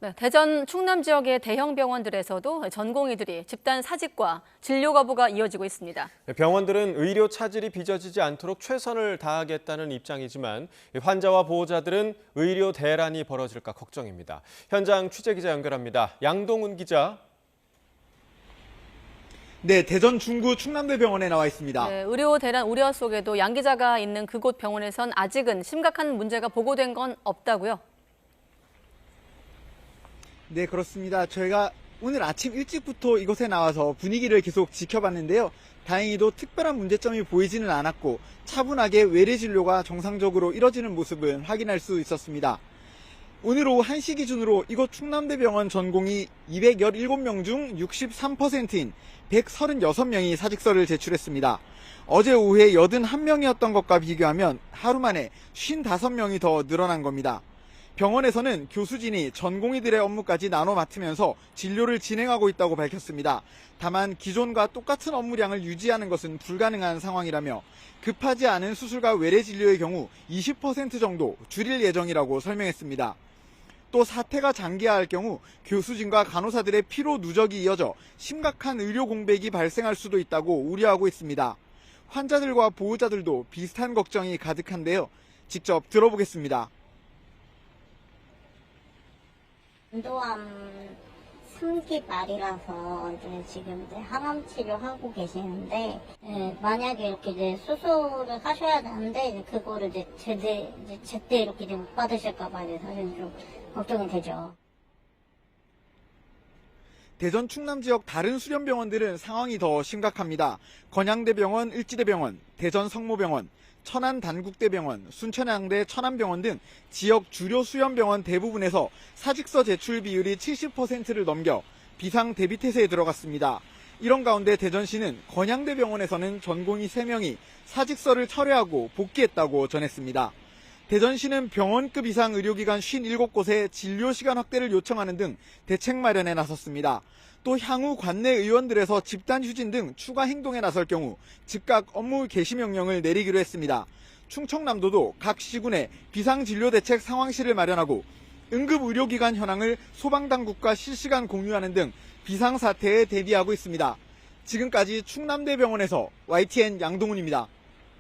네, 대전 충남 지역의 대형 병원들에서도 전공의들이 집단 사직과 진료 거부가 이어지고 있습니다. 병원들은 의료 차질이 빚어지지 않도록 최선을 다하겠다는 입장이지만 환자와 보호자들은 의료 대란이 벌어질까 걱정입니다. 현장 취재기자 연결합니다. 양동훈 기자. 네, 대전 중구 충남대병원에 나와 있습니다. 네, 의료 대란 우려 속에도 양 기자가 있는 그곳 병원에선 아직은 심각한 문제가 보고된 건 없다고요? 네, 그렇습니다. 저희가 오늘 아침 일찍부터 이곳에 나와서 분위기를 계속 지켜봤는데요. 다행히도 특별한 문제점이 보이지는 않았고 차분하게 외래 진료가 정상적으로 이뤄지는 모습은 확인할 수 있었습니다. 오늘 오후 1시 기준으로 이곳 충남대병원 전공이 217명 중 63%인 136명이 사직서를 제출했습니다. 어제 오후에 81명이었던 것과 비교하면 하루 만에 55명이 더 늘어난 겁니다. 병원에서는 교수진이 전공의들의 업무까지 나눠 맡으면서 진료를 진행하고 있다고 밝혔습니다. 다만 기존과 똑같은 업무량을 유지하는 것은 불가능한 상황이라며 급하지 않은 수술과 외래 진료의 경우 20% 정도 줄일 예정이라고 설명했습니다. 또 사태가 장기화할 경우 교수진과 간호사들의 피로 누적이 이어져 심각한 의료 공백이 발생할 수도 있다고 우려하고 있습니다. 환자들과 보호자들도 비슷한 걱정이 가득한데요. 직접 들어보겠습니다. 전두암 3기 말이라서 지금 항암 치료하고 계시는데 만약에 이렇게 수술을 하셔야 되는데 그거를 제때 이렇게 못 받으실까봐 사실 좀 걱정이 되죠. 대전 충남 지역 다른 수련병원들은 상황이 더 심각합니다. 건양대병원, 을지대병원, 대전 성모병원, 천안 단국대병원, 순천향대 천안병원 등 지역 주요 수련병원 대부분에서 사직서 제출 비율이 70%를 넘겨 비상 대비태세에 들어갔습니다. 이런 가운데 대전시는 건양대병원에서는 전공의 3명이 사직서를 철회하고 복귀했다고 전했습니다. 대전시는 병원급 이상 의료기관 57곳에 진료시간 확대를 요청하는 등 대책 마련에 나섰습니다. 또 향후 관내 의원들에서 집단 휴진 등 추가 행동에 나설 경우 즉각 업무 개시 명령을 내리기로 했습니다. 충청남도도 각 시군에 비상진료대책 상황실을 마련하고 응급의료기관 현황을 소방당국과 실시간 공유하는 등 비상사태에 대비하고 있습니다. 지금까지 충남대병원에서 YTN 양동훈입니다.